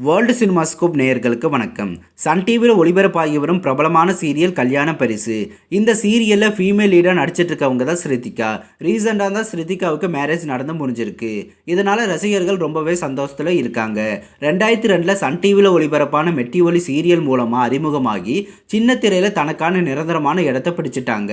World cinemascope நேயர்களுக்கு வணக்கம். Sun டிவியில் ஒளிபரப்பாகி வரும் பிரபலமான சீரியல் கல்யாண பரிசு. இந்த சீரியலில் ஃபீமேல் லீடாக நடிச்சிட்டு இருக்கவங்க தான் ஸ்ருதிகா. ரீசெண்டாக தான் ஸ்ருதிகாவுக்கு மேரேஜ் நடந்து முடிஞ்சிருக்கு. இதனால் ரசிகர்கள் ரொம்பவே சந்தோஷத்தில் இருக்காங்க. 2002 சன் டிவியில் ஒளிபரப்பான மெட்டி ஒலி சீரியல் மூலமாக அறிமுகமாகி சின்ன திரையில் தனக்கான நிரந்தரமான இடத்தை பிடிச்சிட்டாங்க.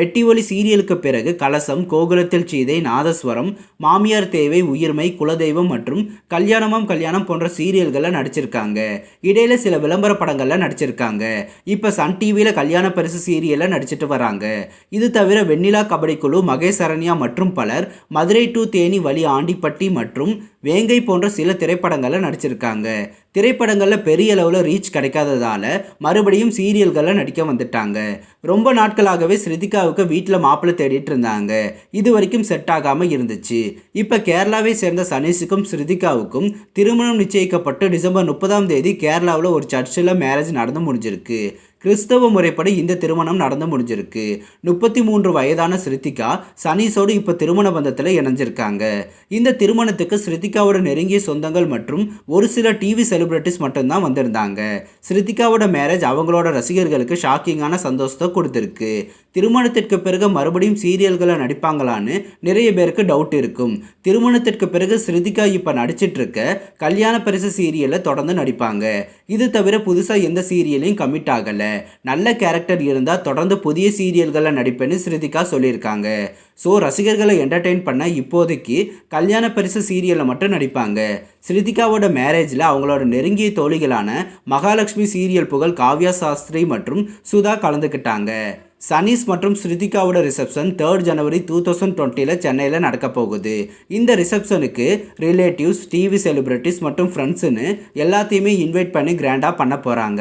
மெட்டி ஒலி சீரியலுக்கு பிறகு கலசம், கோகுலத்தில் சீதை, நாதஸ்வரம், மாமியார் தேவை, உயிர்மை, குலதெய்வம் மற்றும் கல்யாணம் போன்ற சீரியல்கள் நடிச்சிருக்காங்க. இடையில சில விளம்பர படங்கள்ல நடிச்சிருக்காங்க. இப்ப சன் டிவியில கல்யாண பரிசு சீரியல்ல நடிச்சிட்டு வராங்க. இது தவிர வெண்ணிலா கபடி குழு, மகேஷ் சரண்யா மற்றும் பலர், மதுரை டு தேனி வழி ஆண்டிப்பட்டி மற்றும் வேங்கை போன்ற சில திரைப்படங்கள்ல நடிச்சிருக்காங்க. திரைப்படங்கள்ல பெரிய அளவில் ரீச் கிடைக்காததால மறுபடியும் சீரியல்களில் நடிக்க வந்துட்டாங்க. ரொம்ப நாட்களாகவே ஸ்ருதிகாவுக்கு வீட்டில் மாப்பிள்ளை தேடிட்டு இருந்தாங்க. இது வரைக்கும் செட் ஆகாமல் இருந்துச்சு. இப்போ கேரளாவை சேர்ந்த சனீஷுக்கும் ஸ்ருதிகாவுக்கும் திருமணம் நிச்சயிக்கப்பட்டு டிசம்பர் 30ஆம் தேதி கேரளாவில் ஒரு சர்ச்சில் மேரேஜ் நடந்து முடிஞ்சிருக்கு. கிறிஸ்தவ முறைப்படி இந்த திருமணம் நடந்து முடிஞ்சிருக்கு. 33 வயதான ஸ்ருதிகா சனீஷோடு இப்போ திருமண பந்தத்தில் இணைஞ்சிருக்காங்க. இந்த திருமணத்துக்கு ஸ்ருதிகாவோட நெருங்கிய சொந்தங்கள் மற்றும் ஒரு சில டிவி செலிபிரிட்டிஸ் மட்டும்தான் வந்திருந்தாங்க. ஸ்ருதிகாவோட மேரேஜ் அவங்களோட ரசிகர்களுக்கு ஷாக்கிங்கான சந்தோஷத்தை கொடுத்துருக்கு. திருமணத்திற்கு பிறகு மறுபடியும் சீரியல்களை நடிப்பாங்களான்னு நிறைய பேருக்கு டவுட் இருக்கும். திருமணத்திற்கு பிறகு ஸ்ருதிகா இப்போ நடிச்சிட்டு இருக்க கல்யாண பரிசு சீரியலில் தொடர்ந்து நடிப்பாங்க. இது தவிர புதுசாக எந்த சீரியலையும் கமிட் ஆகலை. நல்ல கேரக்டர் இருந்தால் தொடர்ந்து புதிய சீரியல்களில் நடிப்பேன்னு ஸ்ருதிகா சொல்லியிருக்காங்க. ஸோ ரசிகர்களை என்டர்டெயின் பண்ண இப்போதைக்கு கல்யாண பரிசு சீரியலில் மட்டும் நடிப்பாங்க. ஸ்ருதிகாவோட மேரேஜில் அவங்களோட நெருங்கிய தோழிகளான மகாலட்சுமி சீரியல் புகழ் காவ்யா சாஸ்திரி மற்றும் சுதா கலந்துக்கிட்டாங்க. சனீஷ் மற்றும் ஸ்ருதிகாவோட ரிசப்ஷன் 3 ஜனவரி 2020 சென்னையில் நடக்க போகுது. இந்த ரிசப்ஷனுக்கு ரிலேட்டிவ்ஸ், டிவி செலிபிரிட்டிஸ் மற்றும் ஃப்ரெண்ட்ஸுன்னு எல்லாத்தையுமே இன்வைட் பண்ணி கிராண்டாக பண்ண போகிறாங்க.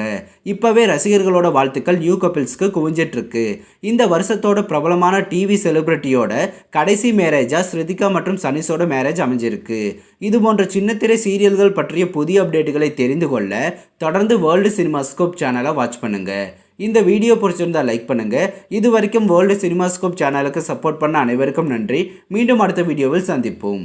இப்போவே ரசிகர்களோட வாழ்த்துக்கள் நியூ கப்பிள்ஸ்க்கு குவிஞ்சிட்ருக்கு. இந்த வருஷத்தோட பிரபலமான டிவி செலிபிரிட்டியோட கடைசி மேரேஜாக ஸ்ருதிகா மற்றும் சனீஷோட மேரேஜ் அமைஞ்சிருக்கு. இது போன்ற சின்னத்திரை சீரியல்கள் பற்றிய புதிய அப்டேட்டுகளை தெரிந்து கொள்ள தொடர்ந்து வேர்ல்டு சினிமாஸ்கோப் சேனலை வாட்ச் பண்ணுங்கள். இந்த வீடியோ பிடிச்சிருந்தா லைக் பண்ணுங்கள். இது வரைக்கும் வேர்ல்டு சினிமாஸ்கோப் சேனலுக்கு சப்போர்ட் பண்ண அனைவருக்கும் நன்றி. மீண்டும் அடுத்த வீடியோவில் சந்திப்போம்.